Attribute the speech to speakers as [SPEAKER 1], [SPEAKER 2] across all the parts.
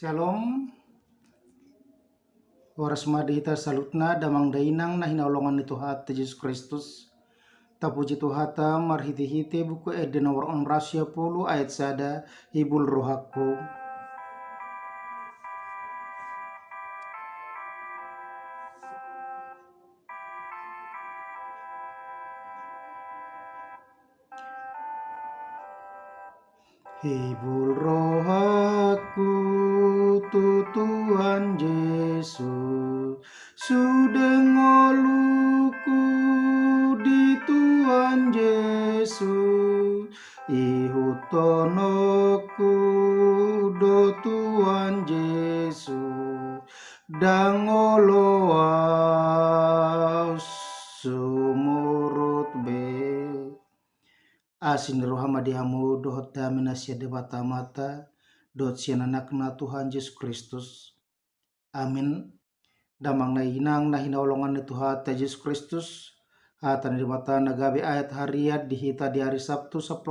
[SPEAKER 1] Shalom, waras madita salutna damang dainang na hinaulungan ni Tuhan Yesus Kristus. Tapuji Tuhata marhiti-hiti buku eden nomor 10 ayat sada hibul rohaku. Hibul rohaku tu Tuhan Yesus, sudengoluku di Tuhan Yesus, ihutonoku do Tuhan Yesus, dangoloa sumurut be. Asin rohama dihamu dohot damina sia debata mata dot sia anakna Tuhan Yesus Kristus. Amin. Damang na inang na hinaulungan ni Tuhan Yesus Kristus. Hatan debata nagabe ayat hariat dihita di hari Sabtu 10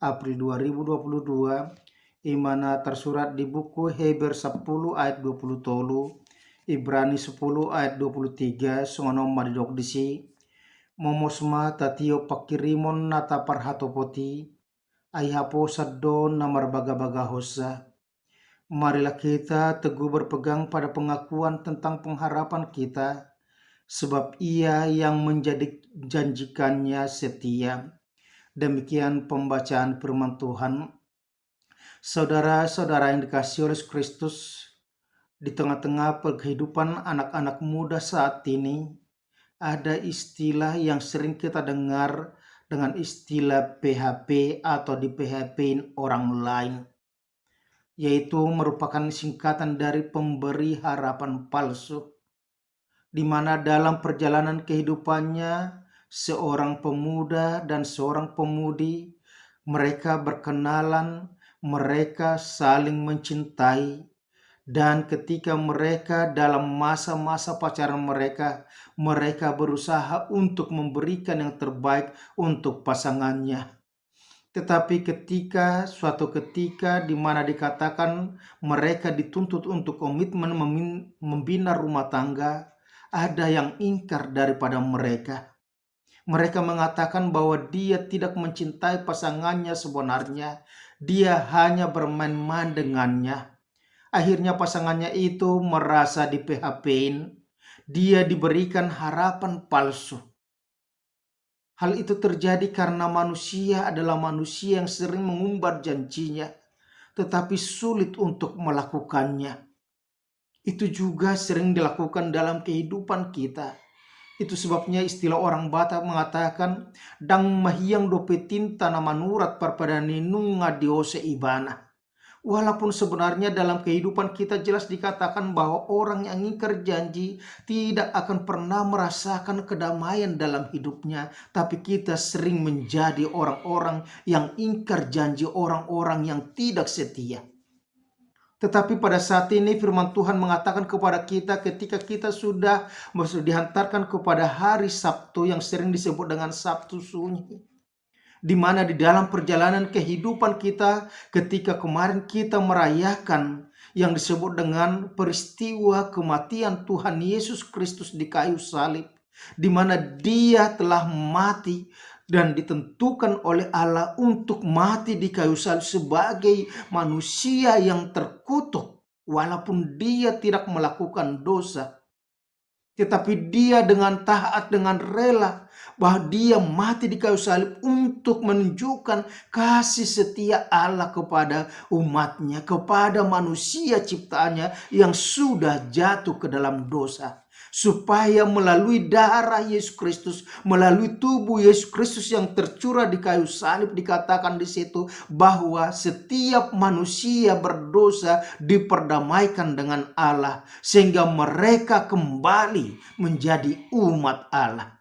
[SPEAKER 1] April 2022. Imana tersurat di buku Heber 10 ayat 20 tolu, Ibrani 10 ayat 23, sungonom madidok disi. Momosma tatio pakirimon nata parhatopoti, aihapo sadon namar baga-baga hosa. Marilah kita teguh berpegang pada pengakuan tentang pengharapan kita, sebab Ia yang menjadi janjikannya setia. Demikian pembacaan firman Tuhan. Saudara-saudara yang dikasihi oleh Kristus, di tengah-tengah kehidupan anak-anak muda saat ini, ada istilah yang sering kita dengar dengan istilah PHP atau di PHP-in orang lain, yaitu merupakan singkatan dari pemberi harapan palsu, di mana dalam perjalanan kehidupannya seorang pemuda dan seorang pemudi, mereka berkenalan, mereka saling mencintai, dan ketika mereka dalam masa-masa pacaran mereka berusaha untuk memberikan yang terbaik untuk pasangannya. Tetapi suatu ketika di mana dikatakan mereka dituntut untuk komitmen membina rumah tangga, ada yang ingkar daripada mereka. Mereka mengatakan bahwa dia tidak mencintai pasangannya sebenarnya, dia hanya bermain-main dengannya. Akhirnya pasangannya itu merasa di PHP-in, dia diberikan harapan palsu. Hal itu terjadi karena manusia adalah manusia yang sering mengumbar janjinya, tetapi sulit untuk melakukannya. Itu juga sering dilakukan dalam kehidupan kita. Itu sebabnya istilah orang Batak mengatakan, dang mahiyang dopetinta nama nurat parpadaninunga diose ibana. Walaupun sebenarnya dalam kehidupan kita jelas dikatakan bahwa orang yang ingkar janji tidak akan pernah merasakan kedamaian dalam hidupnya. Tapi kita sering menjadi orang-orang yang ingkar janji, orang-orang yang tidak setia. Tetapi pada saat ini firman Tuhan mengatakan kepada kita ketika kita sudah dihantarkan kepada hari Sabtu yang sering disebut dengan Sabtu Sunyi, di mana di dalam perjalanan kehidupan kita ketika kemarin kita merayakan yang disebut dengan peristiwa kematian Tuhan Yesus Kristus di kayu salib, di mana Dia telah mati dan ditentukan oleh Allah untuk mati di kayu salib sebagai manusia yang terkutuk walaupun Dia tidak melakukan dosa. Tetapi Dia dengan taat, dengan rela, bahwa Dia mati di kayu salib untuk menunjukkan kasih setia Allah kepada umatnya, kepada manusia ciptaannya yang sudah jatuh ke dalam dosa. Supaya melalui darah Yesus Kristus, melalui tubuh Yesus Kristus yang tercurah di kayu salib, dikatakan di situ bahwa setiap manusia berdosa diperdamaikan dengan Allah, sehingga mereka kembali menjadi umat Allah.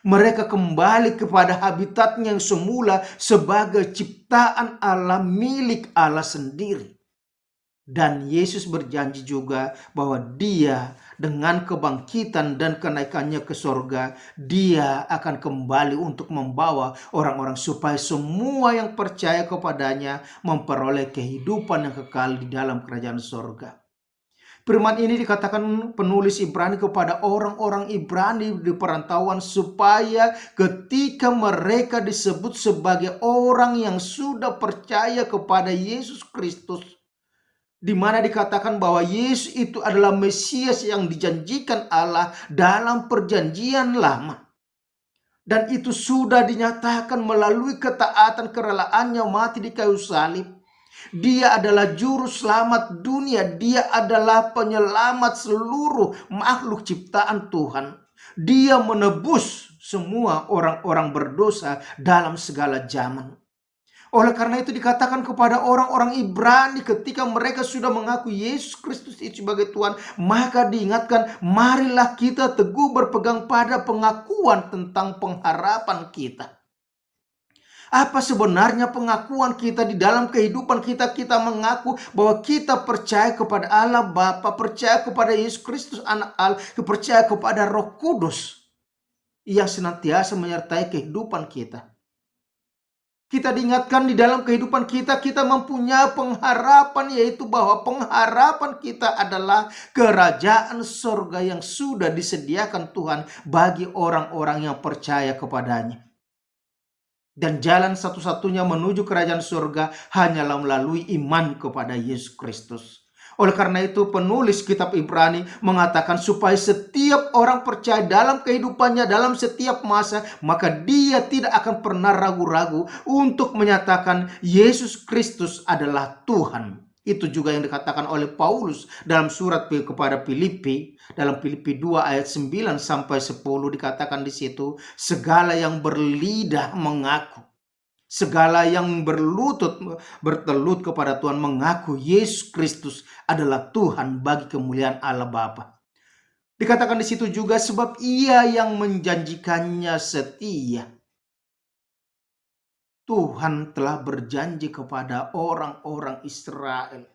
[SPEAKER 1] Mereka kembali kepada habitatnya yang semula sebagai ciptaan Allah, milik Allah sendiri. Dan Yesus berjanji juga bahwa Dia dengan kebangkitan dan kenaikannya ke sorga, dia akan kembali untuk membawa orang-orang supaya semua yang percaya kepadanya memperoleh kehidupan yang kekal di dalam kerajaan sorga. Firman ini dikatakan penulis Ibrani kepada orang-orang Ibrani di perantauan supaya ketika mereka disebut sebagai orang yang sudah percaya kepada Yesus Kristus, di mana dikatakan bahwa Yesus itu adalah Mesias yang dijanjikan Allah dalam perjanjian lama. Dan itu sudah dinyatakan melalui ketaatan kerelaannya mati di kayu salib. Dia adalah juru selamat dunia. Dia adalah penyelamat seluruh makhluk ciptaan Tuhan. Dia menebus semua orang-orang berdosa dalam segala zaman. Oleh karena itu dikatakan kepada orang-orang Ibrani ketika mereka sudah mengaku Yesus Kristus itu sebagai Tuhan, maka diingatkan, marilah kita teguh berpegang pada pengakuan tentang pengharapan kita. Apa sebenarnya pengakuan kita di dalam kehidupan kita? Kita mengaku bahwa kita percaya kepada Allah Bapa, percaya kepada Yesus Kristus Anak Allah, percaya kepada Roh Kudus yang senantiasa menyertai kehidupan kita. Kita diingatkan di dalam kehidupan kita mempunyai pengharapan, yaitu bahwa pengharapan kita adalah kerajaan surga yang sudah disediakan Tuhan bagi orang-orang yang percaya kepadanya. Dan jalan satu-satunya menuju kerajaan surga hanyalah melalui iman kepada Yesus Kristus. Oleh karena itu penulis kitab Ibrani mengatakan supaya setiap orang percaya dalam kehidupannya dalam setiap masa, maka dia tidak akan pernah ragu-ragu untuk menyatakan Yesus Kristus adalah Tuhan. Itu juga yang dikatakan oleh Paulus dalam surat kepada Filipi, dalam Filipi 2 ayat 9 sampai 10 dikatakan di situ, segala yang berlidah mengaku, segala yang bertelut kepada Tuhan mengaku Yesus Kristus adalah Tuhan bagi kemuliaan Allah Bapa. Dikatakan di situ juga sebab Ia yang menjanjikannya setia. Tuhan telah berjanji kepada orang-orang Israel.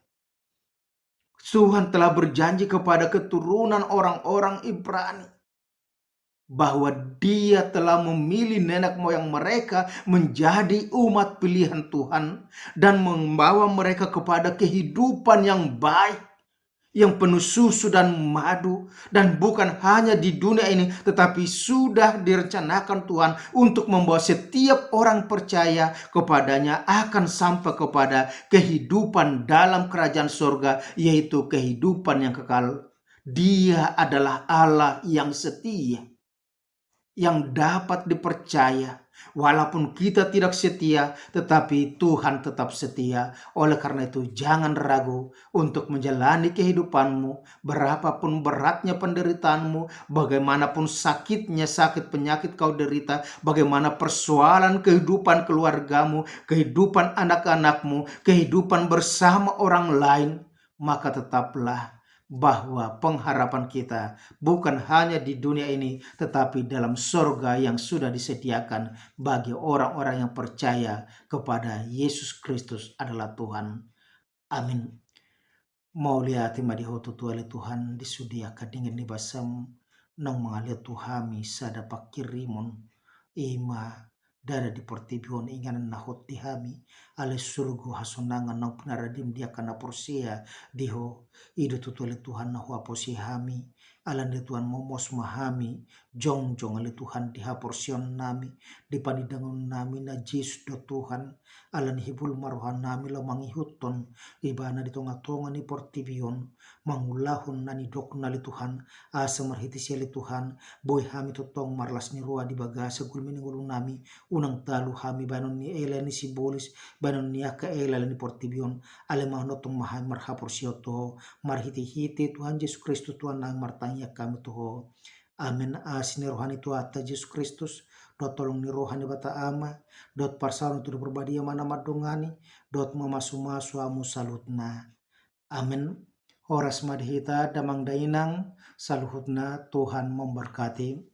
[SPEAKER 1] Tuhan telah berjanji kepada keturunan orang-orang Ibrani bahwa Dia telah memilih nenek moyang mereka menjadi umat pilihan Tuhan dan membawa mereka kepada kehidupan yang baik, yang penuh susu dan madu, dan bukan hanya di dunia ini tetapi sudah direncanakan Tuhan untuk membawa setiap orang percaya kepadanya akan sampai kepada kehidupan dalam kerajaan surga, yaitu kehidupan yang kekal. Dia adalah Allah yang setia, yang dapat dipercaya. Walaupun kita tidak setia, tetapi Tuhan tetap setia. Oleh karena itu, jangan ragu untuk menjalani kehidupanmu, berapapun beratnya penderitaanmu, bagaimanapun sakitnya sakit penyakit kau derita, bagaimana persoalan kehidupan keluargamu, kehidupan anak-anakmu, kehidupan bersama orang lain, maka tetaplah bahwa pengharapan kita bukan hanya di dunia ini, tetapi dalam surga yang sudah disediakan bagi orang-orang yang percaya kepada Yesus Kristus adalah Tuhan. Amin. Mau lihat di hotu tuale Tuhan disudiakan dengan basam nang mengalir Tuhami sada pakirimon ima dada di portibion inganan nahot dihami ale surgu hasonangan nang penaradim dia kana porsia diho idu tutule Tuhan nahu aposihami alan de Tuhan momos mahami jong ale Tuhan diha porsion nami dipanidangon nami na Yesus do Tuhan alan hibul marohan nami lo mangihuton ibana di tonga-tonga ni portibion mangulahun nani dok nali Tuhan asa marhiti siali Tuhan boy hami totong marlas ni roa di bagasa gulmini ngulung nami unang talu hami banon ni ela ni sibolis banon ni aka ela ni portibion ale mahnotong mahay marhapor siyoto marhiti-hiti Tuhan Yesus Kristus Tuhan nang martanya kami tuho. Amin. Asini rohani Tuhan Yesus Kristus dot tolong ni rohani bata ama dot parsaun tu berbadia mana madongani dot mamasu-masu amu salutna. Amin. Horas madhita damang dainang saluhutna Tuhan memberkati.